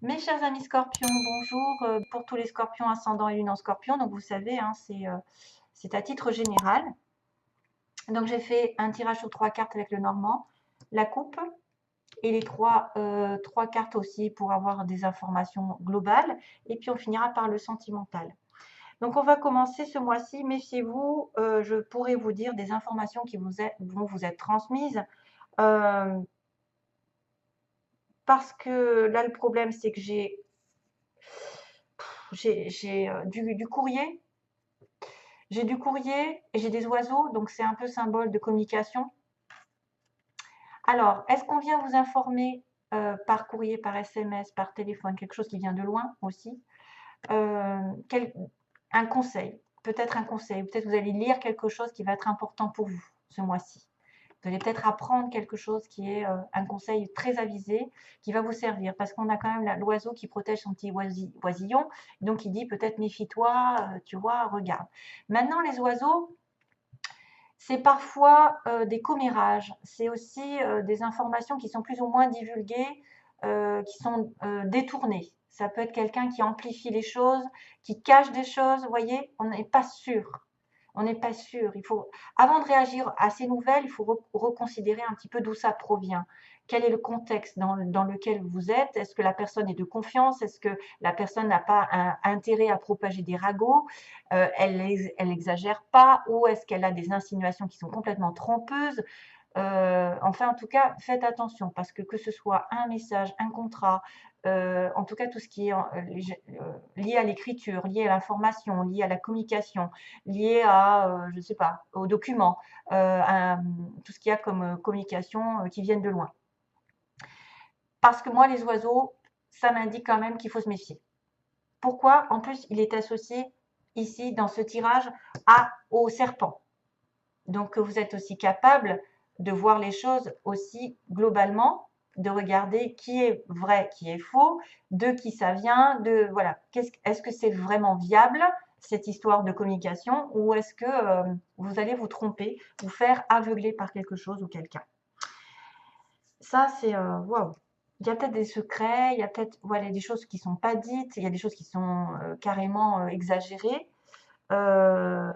Mes chers amis scorpions, bonjour. Pour tous les scorpions ascendant et lune en scorpion, donc vous savez, hein, c'est à titre général. Donc j'ai fait un tirage sur 3 cartes avec le normand, la coupe et les trois cartes aussi pour avoir des informations globales. Et puis on finira par le sentimental. Donc on va commencer ce mois-ci. Méfiez-vous, je pourrais vous dire des informations qui vont vous être transmises. euh, Parce que là, le problème, c'est que j'ai du courrier. J'ai du courrier et j'ai des oiseaux, donc c'est un peu symbole de communication. Alors, est-ce qu'on vient vous informer par courrier, par SMS, par téléphone, quelque chose qui vient de loin aussi? Euh, quel- un conseil, peut-être un conseil, peut-être vous allez lire quelque chose qui va être important pour vous ce mois-ci. Vous allez peut-être apprendre quelque chose qui est un conseil très avisé qui va vous servir parce qu'on a quand même l'oiseau qui protège son petit oisillon. Donc il dit peut-être méfie-toi, tu vois, regarde. Maintenant, les oiseaux, c'est parfois des commérages, c'est aussi des informations qui sont plus ou moins divulguées, qui sont détournées. Ça peut être quelqu'un qui amplifie les choses, qui cache des choses, vous voyez, on n'est pas sûr. On n'est pas sûr. Il faut, avant de réagir à ces nouvelles, il faut reconsidérer un petit peu d'où ça provient. Quel est le contexte dans lequel vous êtes? Est-ce que la personne est de confiance? Est-ce que la personne n'a pas un intérêt à propager des ragots? Elle exagère pas? Ou est-ce qu'elle a des insinuations qui sont complètement trompeuses? Enfin, en tout cas, faites attention parce que ce soit un message, un contrat, en tout cas tout ce qui est lié à l'écriture, lié à l'information, lié à la communication, lié à, je ne sais pas, aux documents, tout ce qu'il y a comme communication qui viennent de loin. Parce que moi, les oiseaux, ça m'indique quand même qu'il faut se méfier. Pourquoi? En plus, il est associé ici dans ce tirage au serpent. Donc, vous êtes aussi capable de voir les choses aussi globalement, de regarder qui est vrai, qui est faux, de qui ça vient, de voilà, est-ce que c'est vraiment viable cette histoire de communication ou est-ce que vous allez vous tromper, vous faire aveugler par quelque chose ou quelqu'un. Ça, c'est waouh. Il y a peut-être des secrets, il y a peut-être voilà, des choses qui ne sont pas dites, il y a des choses qui sont carrément exagérées. Euh,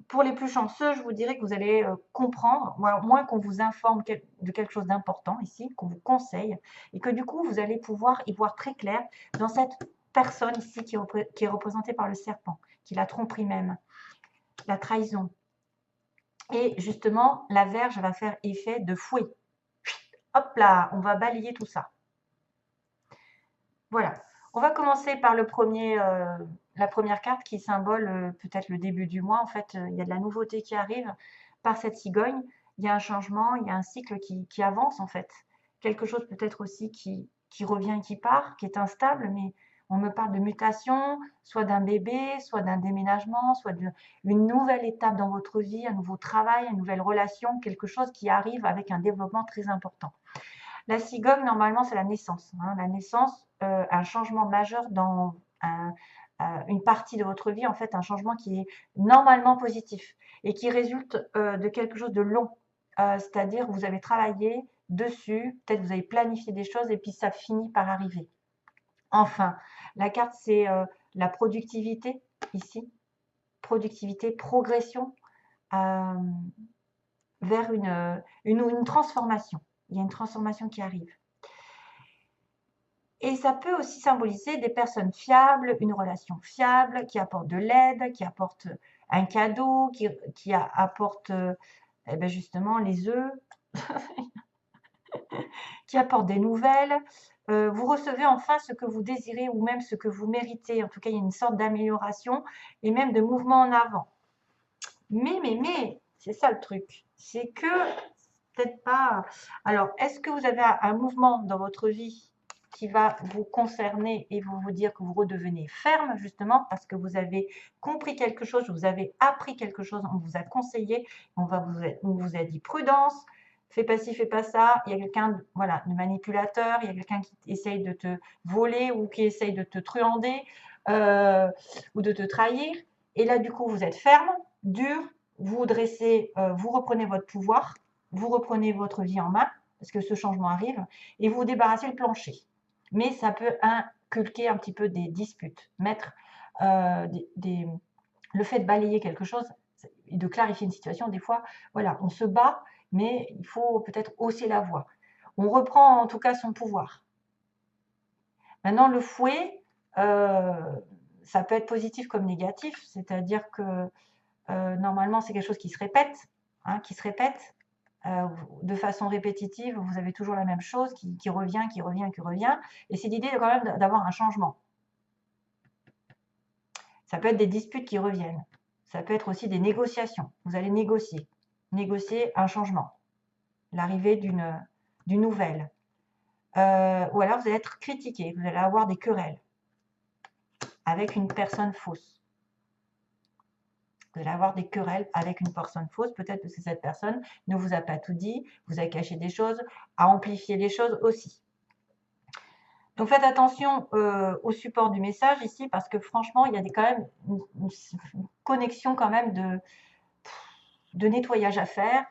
pour les plus chanceux, je vous dirais que vous allez comprendre, moins qu'on vous informe de quelque chose d'important ici, qu'on vous conseille, et que du coup, vous allez pouvoir y voir très clair dans cette personne ici qui est représentée par le serpent, qui la tromperie même, la trahison. Et justement, la verge va faire effet de fouet. Hop là, on va balayer tout ça. Voilà. On va commencer par la première carte qui symbole peut-être le début du mois. En fait, il y a de la nouveauté qui arrive par cette cigogne. Il y a un changement, il y a un cycle qui avance en fait. Quelque chose peut-être aussi qui revient et qui part, qui est instable, mais on me parle de mutation, soit d'un bébé, soit d'un déménagement, soit d'une nouvelle étape dans votre vie, un nouveau travail, une nouvelle relation, quelque chose qui arrive avec un développement très important. La cigogne, normalement, c'est la naissance. Hein. La naissance, un changement majeur dans une partie de votre vie, en fait, un changement qui est normalement positif et qui résulte de quelque chose de long. C'est-à-dire, vous avez travaillé dessus, peut-être vous avez planifié des choses et puis ça finit par arriver. Enfin, la carte, c'est la productivité ici. Productivité, progression euh, vers une transformation. Il y a une transformation qui arrive. Et ça peut aussi symboliser des personnes fiables, une relation fiable, qui apporte de l'aide, qui apporte un cadeau, qui apporte eh ben justement les œufs, qui apporte des nouvelles. Vous recevez enfin ce que vous désirez ou même ce que vous méritez. En tout cas, il y a une sorte d'amélioration et même de mouvement en avant. Mais, c'est ça le truc. C'est que, peut-être pas. Alors, est-ce que vous avez un mouvement dans votre vie qui va vous concerner et vous dire que vous redevenez ferme, justement, parce que vous avez compris quelque chose, vous avez appris quelque chose, on vous a conseillé, on vous a dit prudence, fais pas ci, fais pas ça. Il y a quelqu'un voilà, de manipulateur, il y a quelqu'un qui essaye de te voler ou qui essaye de te truander ou de te trahir. Et là, du coup, vous êtes ferme, dur, vous dressez, vous reprenez votre pouvoir, vous reprenez votre vie en main, parce que ce changement arrive, et vous débarrassez le plancher. mais ça peut inculquer un petit peu des disputes, mettre le fait de balayer quelque chose et de clarifier une situation, des fois, voilà, on se bat, mais il faut peut-être hausser la voix. On reprend en tout cas son pouvoir. Maintenant, le fouet, ça peut être positif comme négatif, c'est-à-dire que normalement, c'est quelque chose qui se répète, hein, de façon répétitive. Vous avez toujours la même chose qui revient, qui revient, qui revient. Et c'est l'idée quand même d'avoir un changement. Ça peut être des disputes qui reviennent. Ça peut être aussi des négociations. Vous allez négocier un changement, l'arrivée d'une nouvelle. Ou alors vous allez être critiqué, vous allez avoir des querelles avec une personne fausse. Vous allez avoir des querelles avec une personne fausse. Peut-être que cette personne ne vous a pas tout dit, vous a caché des choses, a amplifié les choses aussi. Donc faites attention au support du message ici, parce que franchement, il y a quand même une connexion quand même de nettoyage à faire,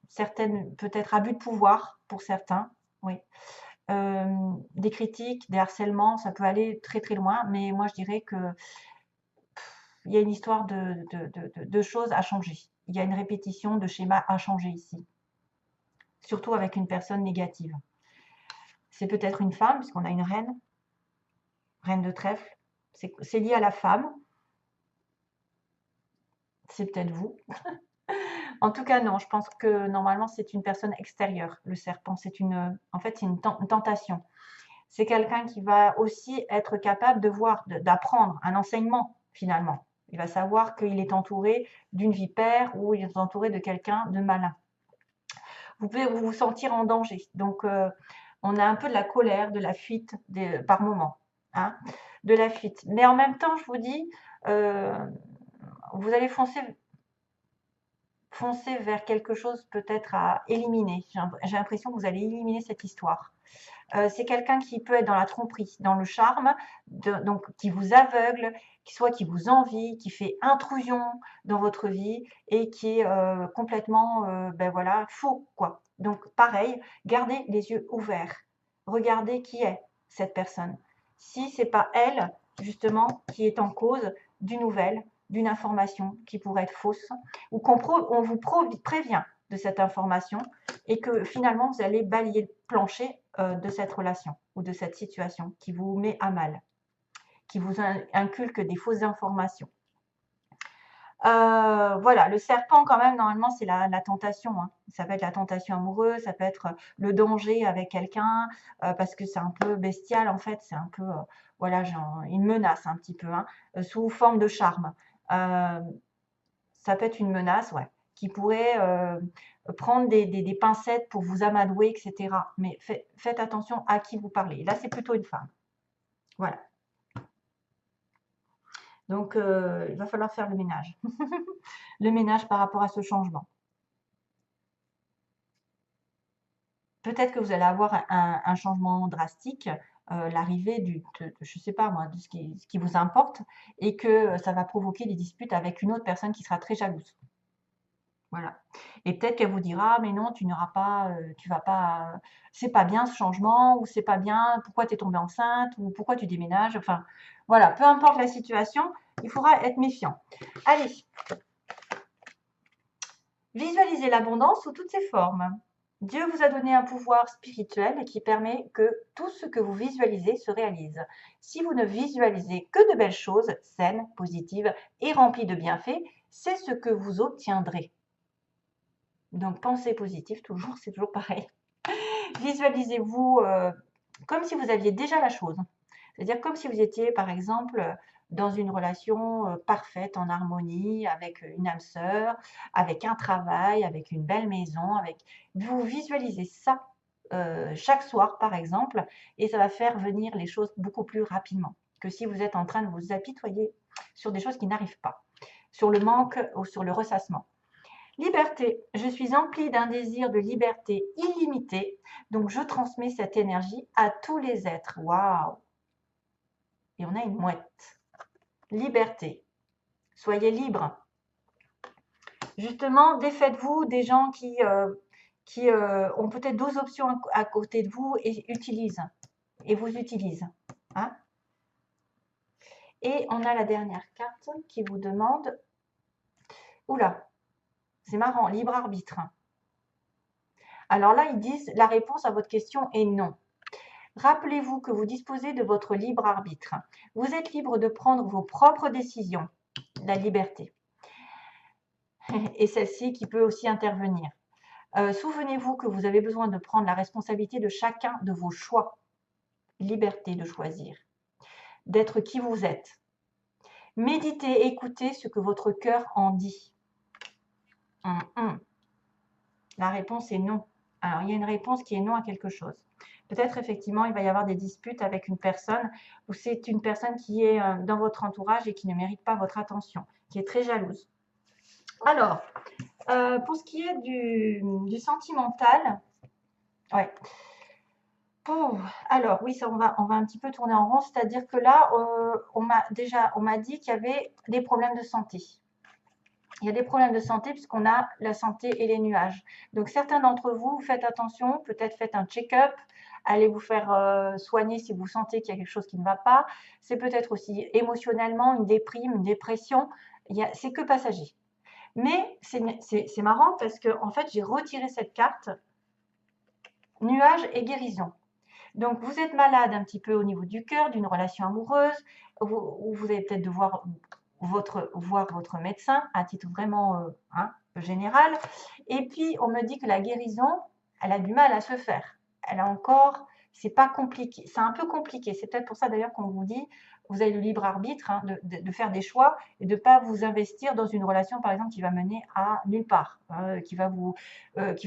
certaines peut-être abus de pouvoir pour certains, oui. Des critiques, des harcèlements, ça peut aller très très loin, mais moi je dirais que il y a une histoire de choses à changer. Il y a une répétition de schémas à changer ici, surtout avec une personne négative. C'est peut-être une femme, puisqu'on a une reine de trèfle. C'est lié à la femme. C'est peut-être vous. En tout cas, non, je pense que normalement, c'est une personne extérieure, le serpent. En fait, c'est une tentation. C'est quelqu'un qui va aussi être capable de voir, d'apprendre un enseignement, finalement. Il va savoir qu'il est entouré d'une vipère ou il est entouré de quelqu'un de malin. Vous pouvez vous sentir en danger. Donc, on a un peu de la colère, de la fuite par moment. Hein, de la fuite. Mais en même temps, je vous dis, vous allez foncer vers quelque chose peut-être à éliminer. J'ai l'impression que vous allez éliminer cette histoire. C'est quelqu'un qui peut être dans la tromperie, dans le charme, donc qui vous aveugle, qui vous envie, qui fait intrusion dans votre vie et qui est complètement ben voilà, faux, quoi. Donc pareil, gardez les yeux ouverts. Regardez qui est cette personne. Si c'est pas elle, justement, qui est en cause d'une nouvelle, d'une information qui pourrait être fausse, ou on vous prévient de cette information et que finalement vous allez balayer le plancher de cette relation ou de cette situation qui vous met à mal, qui vous inculque des fausses informations. Voilà, le serpent quand même, normalement, c'est la tentation. Hein. Ça peut être la tentation amoureuse, ça peut être le danger avec quelqu'un, parce que c'est un peu bestial en fait, c'est un peu, voilà, genre, une menace un petit peu, hein, sous forme de charme. Ça peut être une menace, ouais, qui pourrait prendre des pincettes pour vous amadouer, etc. Mais faites attention à qui vous parlez. Là, c'est plutôt une femme. Voilà. Donc, il va falloir faire le ménage. Le ménage par rapport à ce changement. Peut-être que vous allez avoir un changement drastique, l'arrivée je ne sais pas moi, de ce qui vous importe, et que ça va provoquer des disputes avec une autre personne qui sera très jalouse. Voilà. Et peut-être qu'elle vous dira: «Mais non, tu n'auras pas, tu vas pas, c'est pas bien ce changement» ou «C'est pas bien, pourquoi tu es tombée enceinte?» ou «Pourquoi tu déménages?» enfin, voilà, peu importe la situation, il faudra être méfiant. Allez, visualisez l'abondance sous toutes ses formes. Dieu vous a donné un pouvoir spirituel qui permet que tout ce que vous visualisez se réalise. Si vous ne visualisez que de belles choses, saines, positives et remplies de bienfaits, c'est ce que vous obtiendrez. Donc, pensée positive, toujours, c'est toujours pareil. Visualisez-vous comme si vous aviez déjà la chose. C'est-à-dire comme si vous étiez, par exemple, dans une relation parfaite, en harmonie, avec une âme sœur, avec un travail, avec une belle maison. Vous visualisez ça chaque soir, par exemple, et ça va faire venir les choses beaucoup plus rapidement que si vous êtes en train de vous apitoyer sur des choses qui n'arrivent pas, sur le manque ou sur le ressassement. Liberté. Je suis emplie d'un désir de liberté illimité, donc je transmets cette énergie à tous les êtres. Waouh! Et on a une mouette. Liberté. Soyez libre. Justement, défaites-vous des gens qui ont peut-être 12 options à côté de vous et utilisent. et vous utilise. Hein. Et on a la dernière carte qui vous demande, oula, c'est marrant, libre arbitre. Alors là, ils disent, la réponse à votre question est non. Rappelez-vous que vous disposez de votre libre arbitre. Vous êtes libre de prendre vos propres décisions, la liberté. Et celle-ci qui peut aussi intervenir. Souvenez-vous que vous avez besoin de prendre la responsabilité de chacun de vos choix. Liberté de choisir, d'être qui vous êtes. Méditez, écoutez ce que votre cœur en dit. La réponse est non. Alors, il y a une réponse qui est non à quelque chose. Peut-être, effectivement, il va y avoir des disputes avec une personne ou c'est une personne qui est dans votre entourage et qui ne mérite pas votre attention, qui est très jalouse. Alors, pour ce qui est du sentimental, ouais. Alors, oui, ça, on va un petit peu tourner en rond, c'est-à-dire que là, on m'a dit qu'il y avait des problèmes de santé. Il y a des problèmes de santé puisqu'on a la santé et les nuages. Donc, certains d'entre vous, faites attention, peut-être faites un check-up, allez vous faire soigner si vous sentez qu'il y a quelque chose qui ne va pas. C'est peut-être aussi émotionnellement une déprime, une dépression. C'est que passager. Mais c'est marrant parce que en fait, j'ai retiré cette carte nuages et guérison. Donc, vous êtes malade un petit peu au niveau du cœur, d'une relation amoureuse, où vous allez peut-être devoir voir votre médecin à titre vraiment général. Et puis, on me dit que la guérison, elle a du mal à se faire. Elle a encore, c'est pas compliqué, c'est un peu compliqué. C'est peut-être pour ça d'ailleurs qu'on vous dit, vous avez le libre arbitre de faire des choix et de ne pas vous investir dans une relation, par exemple, qui va mener à nulle part, qui va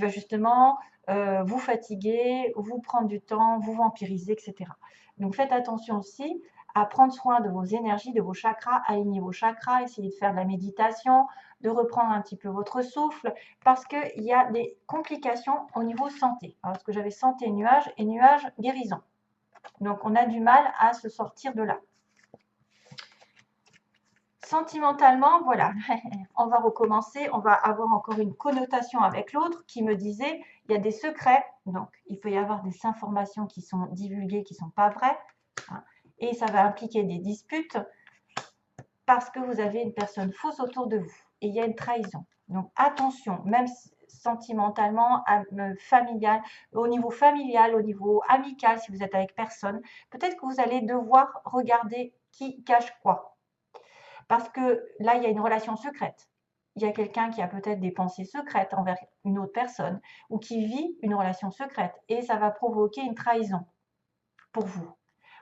justement vous fatiguer, vous prendre du temps, vous vampiriser, etc. Donc, faites attention aussi à prendre soin de vos énergies, de vos chakras, aligner vos chakras, essayer de faire de la méditation, de reprendre un petit peu votre souffle, parce qu'il y a des complications au niveau santé. Parce que j'avais santé nuage et nuage guérison. Donc, on a du mal à se sortir de là. Sentimentalement, voilà, on va recommencer, on va avoir encore une connotation avec l'autre qui me disait, il y a des secrets, donc il peut y avoir des informations qui sont divulguées, qui ne sont pas vraies, hein, et ça va impliquer des disputes parce que vous avez une personne fausse autour de vous, et il y a une trahison. Donc attention, même sentimentalement, familial, au niveau familial, au niveau amical, si vous êtes avec personne, peut-être que vous allez devoir regarder qui cache quoi. Parce que là, il y a une relation secrète. Il y a quelqu'un qui a peut-être des pensées secrètes envers une autre personne ou qui vit une relation secrète et ça va provoquer une trahison pour vous.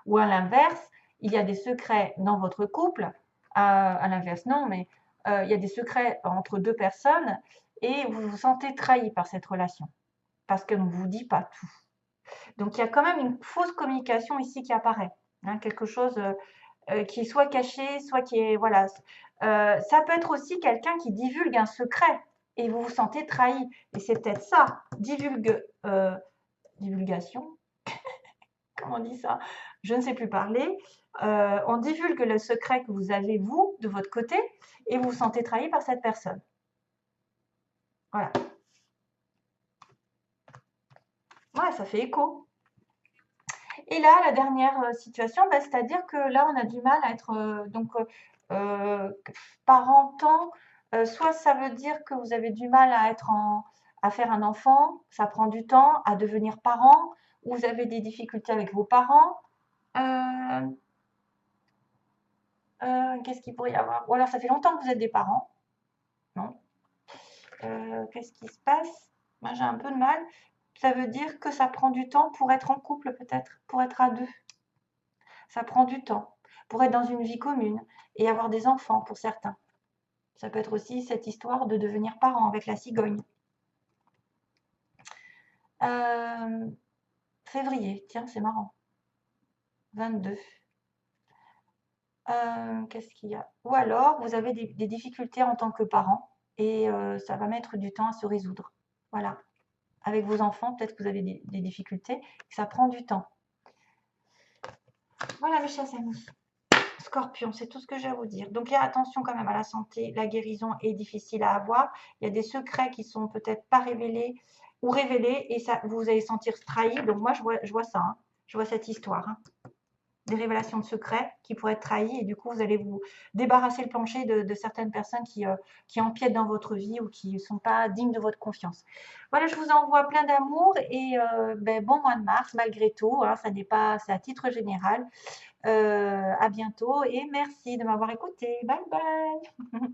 Ou à l'inverse, il y a des secrets dans votre couple, à l'inverse non, mais il y a des secrets entre deux personnes et vous vous sentez trahi par cette relation parce qu'elle ne vous dit pas tout. Donc il y a quand même une fausse communication ici qui apparaît, hein, quelque chose qui est soit caché, soit qui est, voilà. Ça peut être aussi quelqu'un qui divulgue un secret et vous vous sentez trahi. Et c'est peut-être ça, divulgation, comment on dit ça? Je ne sais plus parler. On divulgue le secret que vous avez, vous, de votre côté, et vous vous sentez trahi par cette personne. Voilà. Ouais, ça fait écho. Et là, la dernière situation, bah, c'est-à-dire que là, on a du mal à être parentant. Soit ça veut dire que vous avez du mal à faire un enfant, ça prend du temps, à devenir parent, ou vous avez des difficultés avec vos parents. Qu'est-ce qu'il pourrait y avoir? Ou alors ça fait longtemps que vous êtes des parents. Non. Qu'est-ce qui se passe? Moi, j'ai un peu de mal. Ça veut dire que ça prend du temps pour être en couple, peut-être, pour être à deux. Ça prend du temps pour être dans une vie commune et avoir des enfants pour certains. Ça peut être aussi cette histoire de devenir parent avec la cigogne. Février, tiens, c'est marrant. 22. Qu'est-ce qu'il y a? Ou alors, vous avez des difficultés en tant que parent et ça va mettre du temps à se résoudre. Voilà. Avec vos enfants, peut-être que vous avez des difficultés, ça prend du temps. Voilà, mes chers amis. Scorpion, c'est tout ce que j'ai à vous dire. Donc, il y a attention quand même à la santé. La guérison est difficile à avoir. Il y a des secrets qui sont peut-être pas révélés ou révélés et ça, vous allez sentir trahi. Donc, moi, je vois ça. Hein. Je vois cette histoire, hein. Des révélations de secrets qui pourraient être trahis et du coup, vous allez vous débarrasser le plancher de certaines personnes qui empiètent dans votre vie ou qui ne sont pas dignes de votre confiance. Voilà, je vous envoie plein d'amour et bon mois de mars malgré tout, hein, ça n'est pas, c'est à titre général. À bientôt et merci de m'avoir écouté. Bye bye.